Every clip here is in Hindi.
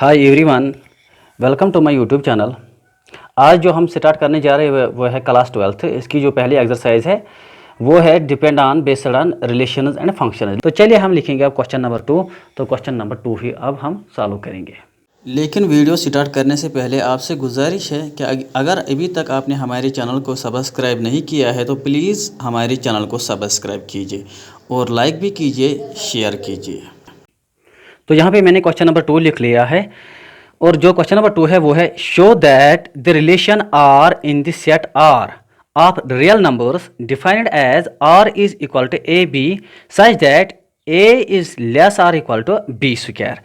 Hi everyone, welcome to my YouTube channel. आज जो हम स्टार्ट करने जा रहे हैं वो है क्लास 12। इसकी जो पहली एक्सरसाइज है वो है depend on based on relations and functions. तो चलिए हम लिखेंगे अब क्वेश्चन नंबर 2। तो क्वेश्चन नंबर 2 ही अब हम सॉल्व करेंगे। लेकिन वीडियो स्टार्ट करने से पहले आपसे गुजारिश है कि अगर अभी तक आपने हमारे चैनल को सब्सक्राइब नहीं किया है तो प्लीज़ हमारे चैनल को सब्सक्राइब कीजिए और लाइक भी कीजिए, शेयर कीजिए। तो यहाँ पे मैंने क्वेश्चन नंबर 2 लिख लिया है और जो क्वेश्चन नंबर 2 है वो है show that the relation R in the set R of real numbers defined as R is equal to a b such that a is less or equal to b square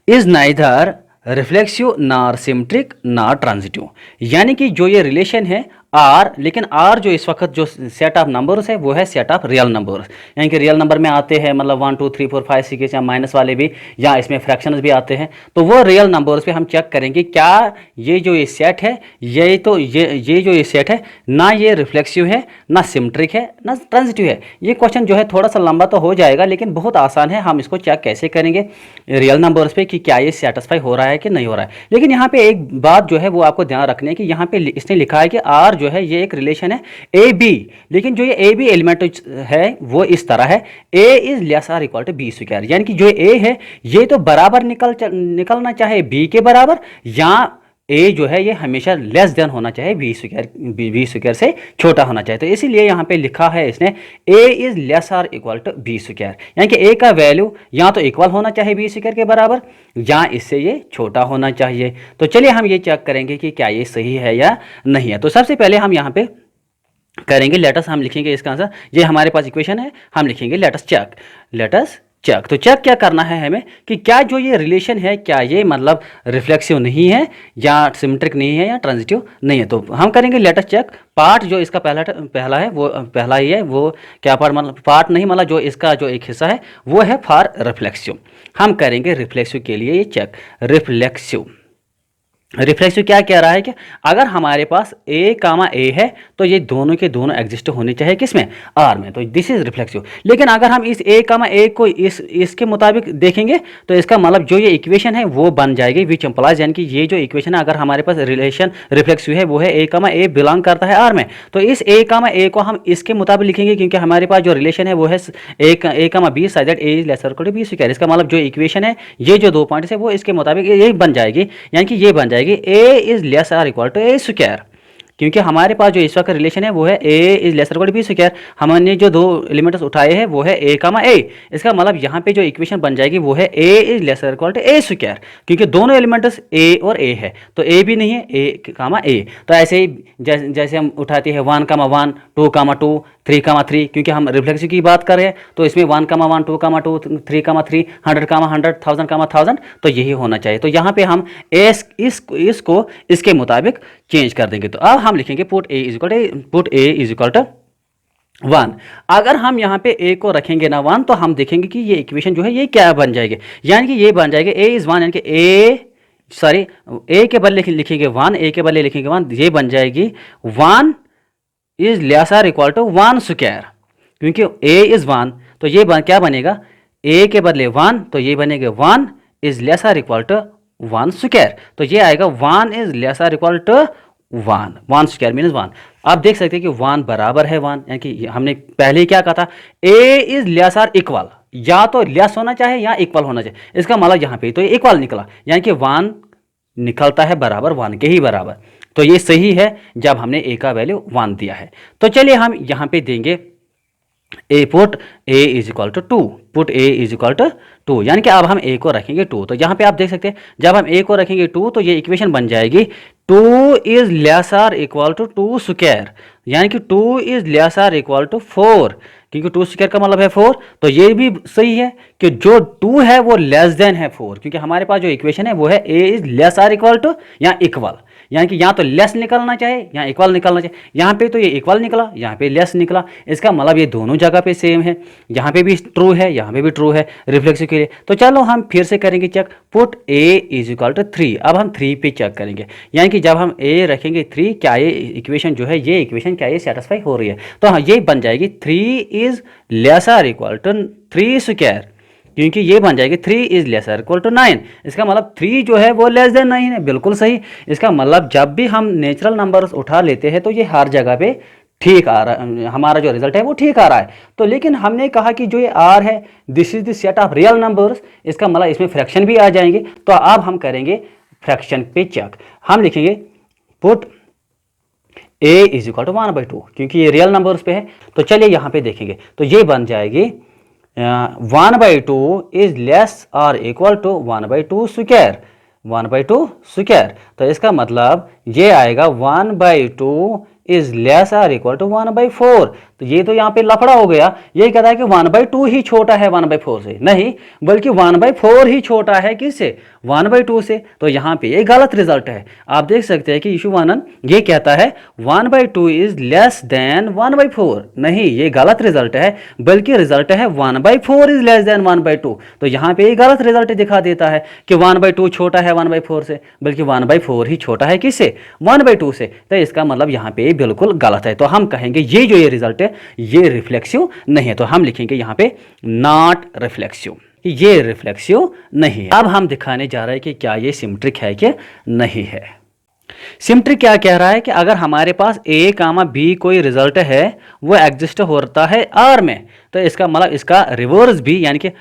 is neither reflexive nor symmetric nor transitive. यानी कि जो ये रिलेशन है आर, लेकिन आर जो इस वक्त जो सेट ऑफ नंबर्स है वो है सेट ऑफ रियल नंबर्स। यानी कि रियल नंबर में आते हैं मतलब 1 2 3 4 5 6 या माइनस वाले भी, या इसमें फ्रैक्शंस भी आते हैं। तो वो रियल नंबर्स पे हम चेक करेंगे क्या ये जो ये सेट है ये जो ये सेट है ना ये रिफ्लेक्सिव है ना सिमेट्रिक है ना ट्रांजिटिव है। ये क्वेश्चन जो है थोड़ा सा लंबा तो हो जाएगा लेकिन बहुत आसान है। हम इसको चेक कैसे करेंगे रियल नंबर्स पे कि क्या ये सेटिस्फाई हो रहा है कि नहीं हो रहा है। लेकिन यहाँ पे एक बात जो है वो आपको ध्यान रखनी है कि यहाँ पे इसने लिखा है कि आर जो है ये एक रिलेशन है ए बी, लेकिन जो ये ए बी एलिमेंट है वो इस तरह है a is less or equal to b square. यानी कि जो ए है ये तो बराबर निकलना चाहे बी के बराबर, या ए जो है ये हमेशा लेस देन होना चाहिए बी स्क्वायर से छोटा होना चाहिए। तो इसीलिए यहाँ पे लिखा है इसने a is less or equal to b square. यानी कि ए का वैल्यू या तो इक्वल होना चाहिए बी स्क्वायर के बराबर या इससे ये छोटा होना चाहिए। तो चलिए हम ये चेक करेंगे कि क्या ये सही है या नहीं है। तो सबसे पहले हम यहाँ पे करेंगे लेटस, हम लिखेंगे इसका आंसर। ये हमारे पास इक्वेशन है, हम लिखेंगे लेटस चेक। तो चेक क्या करना है हमें कि क्या जो ये रिलेशन है क्या ये मतलब रिफ्लेक्सिव नहीं है या सिमेट्रिक नहीं है या ट्रांजिटिव नहीं है। तो हम करेंगे लेटस चेक। पार्ट जो इसका पहला है वो पहला ही है, वो क्या पार्ट मतलब पार्ट नहीं मतलब जो इसका जो एक हिस्सा है वो है फॉर रिफ्लेक्सिव। हम करेंगे रिफ्लेक्सिव के लिए ये चेक। रिफ्लेक्सिव क्या कह रहा है कि अगर हमारे पास ए कामा ए है तो ये दोनों के दोनों एग्जिस्ट होने चाहिए किसमें, आर में। तो दिस इज रिफ्लेक्सिव। लेकिन अगर हम इस ए कामा ए को इसके मुताबिक देखेंगे तो इसका मतलब जो ये इक्वेशन है वो बन जाएगी विच इम्प्लाइज, यानी कि ये जो इक्वेशन है अगर हमारे पास रिलेशन रिफ्लेक्सिव है वो है ए कामा ए बिलोंग करता है आर में। तो इस ए कामा ए को हम इसके मुताबिक लिखेंगे क्योंकि हमारे पास जो रिलेशन है वो है a comma b such that a is lesser equal to b square. इसका मतलब जो इक्वेशन है ये जो दो पॉइंट्स है वो इसके मुताबिक ये बन जाएगी, यानी कि ये बन जाएगी a is less or equal to a square. क्योंकि हमारे पास जो इस वक्त रिलेशन है वो है a is lesser equal to b square. हमने जो दो एलिमेंट्स उठाए हैं वो है ए कामा ए। इसका मतलब यहाँ पे जो इक्वेशन बन जाएगी वो है a is lesser equal to a square, क्योंकि दोनों एलिमेंट्स ए और ए है तो ए भी नहीं है ए कामा ए। तो ऐसे ही जैसे हम उठाते हैं 1 कामा 1 2 कामा 2 3 कामा 3, क्योंकि हम रिफ्लेक्सिव की बात कर रहे हैं तो इसमें 1 कामा 1 2 कामा 2 3 कामा 3 100 कामा 100 1000 कामा 1000, तो यही होना चाहिए। तो यहाँ पे हम इसको इसके मुताबिक चेंज कर देंगे। तो अब हम लिखेंगे put a is equal to 1। अगर हम यहाँ पे ए को रखेंगे ना 1 तो हम देखेंगे कि ये इक्वेशन जो है ये क्या बन जाएगी, यानी कि ये बन जाएगी ए इज 1, यानी कि ए के बदले लिखेंगे 1, ए के बदले लिखेंगे 1, ये बन जाएगी 1 is less or equal to 1 square. क्योंकि ए इज 1 तो ये क्या बनेगा, ए के बदले 1 तो ये बनेगा 1 is less or equal to 1 square. तो ये आएगा 1 is less or equal to 1 square means 1। आप देख सकते हैं कि 1 बराबर है 1, यानी कि हमने पहले ही क्या कहा था ए इज लेस आर इक्वल, या तो लेस होना चाहिए या इक्वल होना चाहिए। इसका मतलब यहाँ पे तो ये इक्वल निकला, यानी कि 1 निकलता है बराबर 1 के ही बराबर। तो ये सही है जब हमने ए का वैल्यू 1 दिया है। तो चलिए हम यहाँ पे देंगे a put a is equal to 2, put a is equal to 2, यानी कि अब हम ए को रखेंगे 2। तो यहाँ पे आप देख सकते हैं जब हम ए को रखेंगे 2 तो ये इक्वेशन बन जाएगी 2 is less or equal to 2 square, यानी कि 2 is less or equal to 4, क्योंकि 2 स्क्वायर का मतलब है 4। तो ये भी सही है कि जो 2 है वो लेस देन है 4, क्योंकि हमारे पास जो इक्वेशन है वो है a is less or equal to या इक्वल, यानी कि यहाँ तो लेस निकलना चाहिए या इक्वल निकलना चाहिए। यहाँ पे तो ये इक्वल निकला, यहाँ पे लेस निकला। इसका मतलब ये दोनों जगह पे सेम है, यहाँ पे भी ट्रू है यहाँ पे भी ट्रू है रिफ्लेक्सिव के लिए। तो चलो हम फिर से करेंगे check, put a is equal to 3। अब हम 3 पे चेक करेंगे, यानी कि जब हम ए रखेंगे 3 क्या ये इक्वेशन जो है ये इक्वेशन क्या ये सेटिस्फाई हो रही है। तो हाँ ये बन जाएगी 3 is less or equal to 3 square, क्योंकि ये बन जाएगी 3 इज लेसर इक्वल टू 9। इसका मतलब 3 जो है वो लेस देन 9 है, बिल्कुल सही। इसका मतलब जब भी हम नेचुरल नंबर्स उठा लेते हैं तो ये हर जगह पे ठीक आ रहा है, हमारा जो रिजल्ट है वो ठीक आ रहा है। तो लेकिन हमने कहा कि जो ये आर है this is the set of real numbers, इसका मतलब इसमें फ्रैक्शन भी आ जाएंगे। तो अब हम करेंगे फ्रैक्शन पे चेक। हम लिखेंगे put a is equal to 1/2, क्योंकि ये रियल नंबर्स पे है। तो चलिए यहाँ पे देखेंगे, तो ये बन जाएगी 1/2 इज लेस और इक्वल टू 1/2 स्क्वायर, 1/2 स्क्वायर। तो इसका मतलब ये आएगा 1/2 इज लेस और इक्वल टू 1/4। तो ये तो यहाँ पे लफड़ा हो गया, ये कहता है कि 1/2 ही छोटा है 1/4 से, नहीं बल्कि 1/4 ही छोटा है किससे, 1/2 से। तो यहाँ पे ये गलत रिजल्ट है। आप देख सकते हैं कि इशू 1 ये कहता है 1/2 इज लेस देन 1/4, नहीं ये गलत रिजल्ट है, बल्कि रिजल्ट है 1/4 इज लेस देन 1/2। तो यहाँ पे ये गलत रिजल्ट दिखा देता है कि 1/2 छोटा है 1/4 से, बल्कि 1/4 ही छोटा है किससे, 1/2 से। तो इसका मतलब यहाँ पे बिल्कुल गलत है। तो हम कहेंगे ये जो ये रिजल्ट है ये रिफ्लेक्सिव नहीं है। तो हम लिखेंगे यहाँ पे नॉट रिफ्लेक्सिव, ये रिफ्लेक्सिव नहीं है। अब हम दिखाने जा रहे हैं कि क्या ये सिमेट्रिक है कि नहीं है। सिमेट्रिक क्या कह रहा है कि अगर हमारे पास ए कामा बी कोई रिजल्ट है वो एग्जिस्ट होता है आर में, तो इसका मतलब इसका रिवर्स भी यानी कि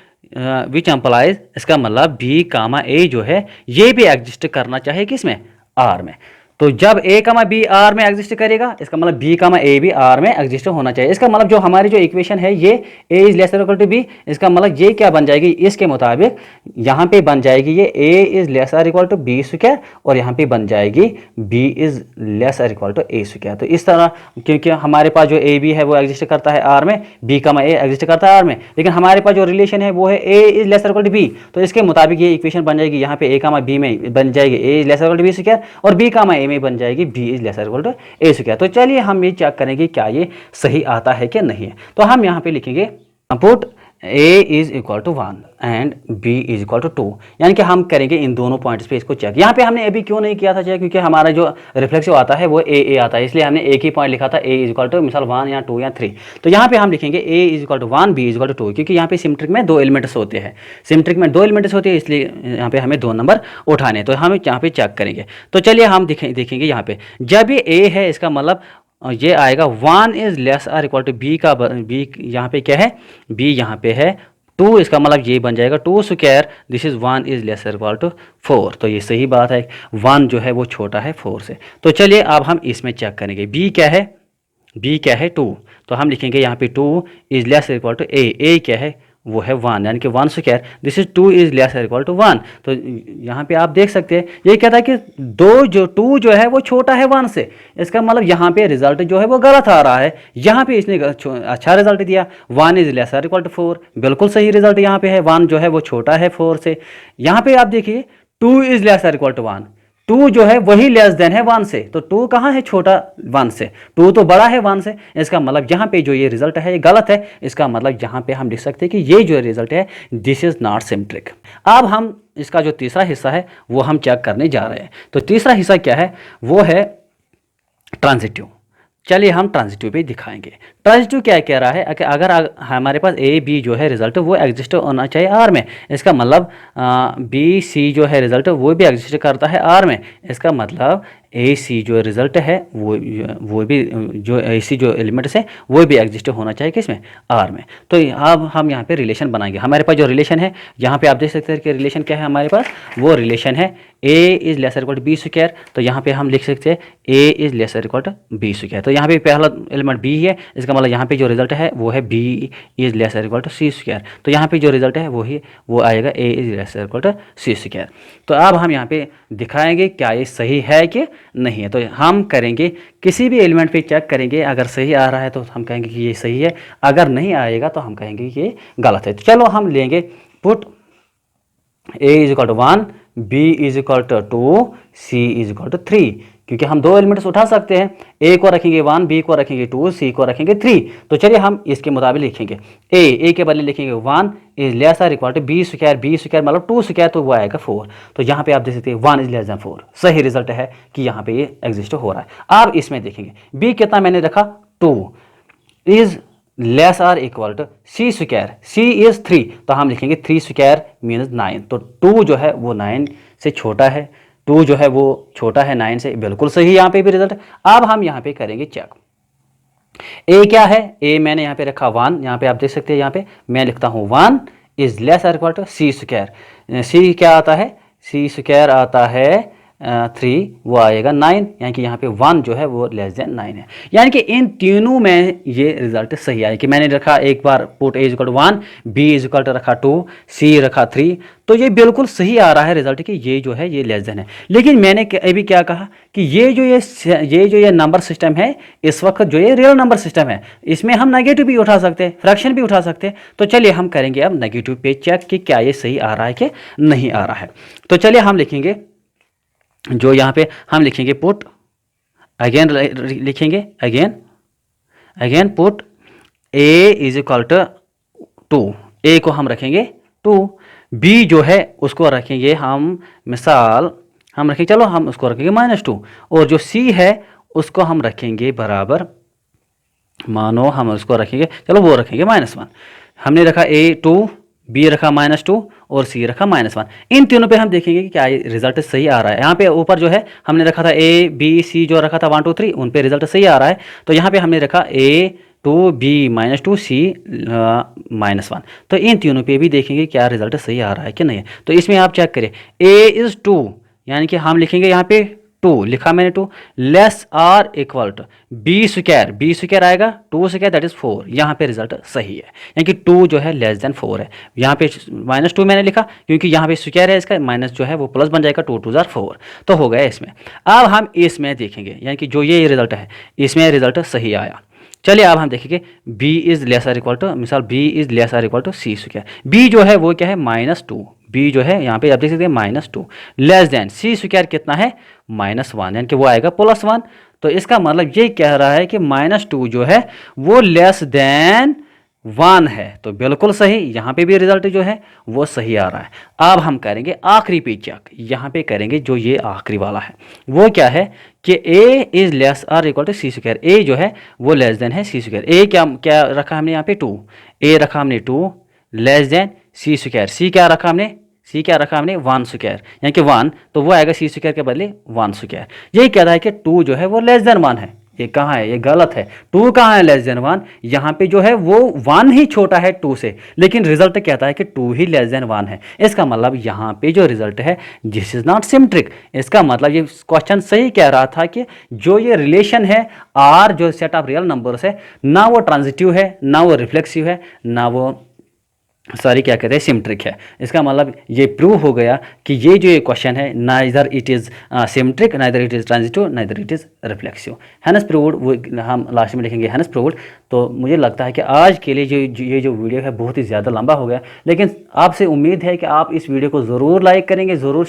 विच एम्पलाइज, इसका मतलब बी कामा ए जो है ये भी एग्जिस्ट करना चाहिए किसमें, आर में। तो जब ए कामा बी आर में एग्जिस्ट करेगा इसका मतलब बी कामा ए भी आर में एग्जिस्ट होना चाहिए। इसका मतलब जो हमारी जो इक्वेशन है ये a is lesser equal to b, इसका मतलब ये क्या बन जाएगी, इसके मुताबिक यहाँ पे बन जाएगी ये a is lesser equal to b square, और यहाँ पे बन जाएगी b is lesser equal to a square. तो इस तरह, क्योंकि हमारे पास जो ए बी है वो एग्जिस्ट करता है आर में, बी कामा ए एग्जिस्ट करता है आर में, लेकिन हमारे पास जो रिलेशन है वो है a is lesser equal to b. तो इसके मुताबिक ये इक्वेशन बन जाएगी, यहाँ पे ए कामा बी में बन जाएगी a is lesser equal to b square, और बी कामा ए में बन जाएगी b is lesser equal to a square. तो चलिए हम ये चेक करेंगे क्या ये सही आता है कि नहीं है। तो हम यहाँ पे लिखेंगे put a is equal to 1 and b is equal to 2, यानी कि हम करेंगे इन दोनों पॉइंट्स पे इसको चेक। यहाँ पे हमने अभी क्यों नहीं किया था चेक, क्योंकि हमारा जो रिफ्लेक्सिव आता है वो a आता है, इसलिए हमने एक ही पॉइंट लिखा था a इज इक्वल टू मिसाल 1 या 2 या 3। तो यहाँ पे हम लिखेंगे a is equal to 1 b is equal to 2, क्योंकि यहाँ पे सिमेट्रिक में 2 एलिमेंट्स होते हैं, सिमेट्रिक में 2 एलिमेंट्स होते हैं, इसलिए यहाँ पे हमें 2 नंबर उठाने। तो हम यहाँ पे चेक करेंगे। तो चलिए हम देखेंगे यहाँ पे जब ये a है इसका मतलब ये आएगा 1 is less or equal to b का बी यहाँ पे क्या है, b यहाँ पे है 2, इसका मतलब ये बन जाएगा 2 square, this is 1 is lesser equal to 4। तो ये सही बात है, 1 जो है वो छोटा है 4 से। तो चलिए अब हम इसमें चेक करेंगे b क्या है, b क्या है 2। तो हम लिखेंगे यहाँ पे 2 is lesser equal to a क्या है वो है 1, यानी कि 1 square, this is 2 is lesser equal to 1। तो यहाँ पे आप देख सकते हैं ये कहता है कि 2 जो है वो छोटा है 1 से, इसका मतलब यहाँ पे रिजल्ट जो है वो गलत आ रहा है। यहाँ पे इसने अच्छा रिजल्ट दिया 1 इज लेसर इक्वल टू 4, बिल्कुल सही रिजल्ट यहाँ पे है, 1 जो है वो छोटा है 4 से। यहाँ पे आप देखिए 2 इज लेसर इक्वल टू 1, 2 जो है वही लेस देन है 1 से, तो 2 कहाँ है छोटा 1 से, 2 तो बड़ा है 1 से। इसका मतलब यहाँ पे जो ये रिजल्ट है ये गलत है। इसका मतलब यहाँ पे हम लिख सकते हैं कि ये जो रिजल्ट है दिस इज नॉट सिमेट्रिक। अब हम इसका जो तीसरा हिस्सा है वो हम चेक करने जा रहे हैं। तो तीसरा हिस्सा क्या है, वो है ट्रांजिटिव। चलिए हम ट्रांजिटिव पे दिखाएंगे। ट्रांजिटिव क्या कह रहा है कि अगर हमारे पास ए बी जो है रिजल्ट वो एग्जिस्ट होना चाहिए आर में, इसका मतलब बी सी जो है रिजल्ट वो भी एग्जिस्ट करता है आर में, इसका मतलब ए सी जो रिजल्ट है वो भी जो ए सी जो एलिमेंट्स है वो भी एग्जिस्ट होना चाहिए किसमें, आर में। तो अब हम यहाँ पे रिलेशन बनाएंगे। हमारे पास जो रिलेशन है यहाँ पे आप देख सकते हैं कि रिलेशन क्या है हमारे पास, वो रिलेशन है a is lesser equal to b square. तो यहाँ पे हम लिख सकते हैं a is lesser equal to b square. तो यहाँ पे पहला एलिमेंट बी है, इसका मतलब यहाँ पे जो रिजल्ट है वो है b is lesser equal to C square. तो यहाँ पे जो रिजल्ट है वो आएगा a is lesser equal to C square. तो अब हम यहाँ पे दिखाएंगे क्या ये सही है कि नहीं है। तो हम करेंगे किसी भी एलिमेंट पे चेक करेंगे, अगर सही आ रहा है तो हम कहेंगे कि ये सही है, अगर नहीं आएगा तो हम कहेंगे कि ये गलत है। तो चलो हम लेंगे put a is equal to 1 b is equal to 2 c is equal to 3, क्योंकि हम 2 एलिमेंट्स उठा सकते हैं, ए को रखेंगे 1 बी को रखेंगे 2 सी को रखेंगे 3। तो चलिए हम इसके मुताबिक लिखेंगे ए के बदले लिखेंगे 1 is lesser equal to b square मतलब 2 स्क्वायर, तो वो आएगा 4। तो यहाँ पे आप देख सकते हैं 1 इज लेस देन 4, सही रिजल्ट है कि यहाँ पे ये एग्जिस्ट हो रहा है। अब इसमें देखेंगे बी कितना मैंने रखा 2 is less or equal to C square, c is 3, तो हम लिखेंगे 3 स्क्वायर मीन्स 9, तो 2 जो है वो 9 से छोटा है, 2 जो है वो छोटा है 9 से, बिल्कुल सही यहाँ पे भी रिजल्ट। अब हम यहाँ पे करेंगे चेक। ए क्या है, ए मैंने यहाँ पे रखा 1, यहाँ पे आप देख सकते हैं, यहाँ पे मैं लिखता हूँ 1 is less or equal to C square, C क्या आता है, सी स्क्वायर आता है 3, वो आएगा 9, यानी कि यहाँ पे 1 जो है वो लेस देन 9 है। यानी कि इन तीनों में ये रिजल्ट सही आया कि मैंने रखा एक बार put a equal to 1, b is equal to रखा 2, सी रखा 3, तो ये बिल्कुल सही आ रहा है रिजल्ट कि ये जो है ये लेस देन है। लेकिन मैंने अभी क्या कहा कि ये जो ये नंबर सिस्टम है, इस वक्त जो ये रियल नंबर सिस्टम है, इसमें हम नेगेटिव भी उठा सकते हैं, फ्रैक्शन भी उठा सकते हैं। तो चलिए हम करेंगे अब नेगेटिव पे चेक कि क्या ये सही आ रहा है कि नहीं आ रहा है। तो चलिए हम लिखेंगे, जो यहाँ पे हम लिखेंगे पुट अगेन, लिखेंगे again put a is equal to 2, a को हम रखेंगे 2, बी जो है उसको रखेंगे हम, मिसाल हम रखेंगे, चलो हम उसको रखेंगे -2, और जो सी है उसको हम रखेंगे बराबर, मानो हम उसको रखेंगे, चलो वो रखेंगे -1। हमने रखा ए 2, बी रखा -2 और सी रखा -1। इन तीनों पे हम देखेंगे कि क्या रिजल्ट सही आ रहा है। यहाँ पे ऊपर जो है हमने रखा था ए बी सी, जो रखा था 1 2 3, उन पे रिजल्ट सही आ रहा है। तो यहाँ पे हमने रखा ए 2 बी -2 सी -1, तो इन तीनों पे भी देखेंगे क्या रिजल्ट सही आ रहा है कि नहीं। तो इसमें आप चेक करें, ए इज़ 2, यानी कि हम लिखेंगे यहाँ पे 2 लिखा मैंने 2, less or equal to b square आएगा 2 स्क्वायर दैट इज 4, यहाँ पे रिजल्ट सही है, यानी कि 2 जो है लेस देन 4 है। यहाँ पे -2 मैंने लिखा क्योंकि यहाँ पे स्क्वायर है, इसका माइनस जो है वो प्लस बन जाएगा, 2 2 जार 4, तो हो गया इसमें। अब हम इसमें देखेंगे, यानी कि जो ये रिजल्ट है इसमें रिजल्ट सही आया। चलिए अब हम देखेंगे b is less or equal to, मिसाल b is less or equal to C square, b जो है वो क्या है -2, b जो है यहाँ पे आप देख सकते हैं -2, लेस देन सी स्क्वायर कितना है -1, यानी कि वो आएगा +1। तो इसका मतलब ये कह रहा है कि -2 जो है वो लेस देन 1 है, तो बिल्कुल सही, यहाँ पे भी रिजल्ट जो है वो सही आ रहा है। अब हम करेंगे आखिरी पे चेक, यहाँ पे करेंगे जो ये आखिरी वाला है, वो क्या है कि a is less or equal to C square, a जो है वो लेस देन है सी स्क्वायर, a क्या क्या रखा हमने यहाँ पे 2, a रखा हमने 2 लेस देन सी स्क्वायर, c क्या रखा हमने, c क्या रखा हमने 1 स्क्वायर, यानी कि 1, तो वो आएगा सी स्क्वायर के बदले 1 स्क्वायर। यही कह रहा है कि 2 जो है वो लेस देन 1 है। ये कहाँ है, ये गलत है, 2 कहाँ है लेस देन 1, यहाँ पे जो है वो 1 ही छोटा है 2 से, लेकिन रिजल्ट कहता है कि 2 ही लेस देन 1 है। इसका मतलब यहाँ पे जो रिजल्ट है दिस इज नॉट सिमेट्रिक। इसका मतलब ये क्वेश्चन सही कह रहा था कि जो ये रिलेशन है आर, जो सेट ऑफ रियल नंबर्स है, ना वो ट्रांजिटिव है, ना वो रिफ्लेक्सिव है, ना वो क्या कहते हैं सिमेट्रिक है। इसका मतलब ये प्रूव हो गया कि ये जो ये क्वेश्चन है, neither it is symmetric, neither it is transitive, neither it is reflexive. Hence proved, वो हम लास्ट में लिखेंगे हैंस प्रूव्ड। तो मुझे लगता है कि आज के लिए ये जो वीडियो है बहुत ही ज़्यादा लंबा हो गया, लेकिन आपसे उम्मीद है कि आप इस वीडियो को ज़रूर लाइक करेंगे, ज़रूर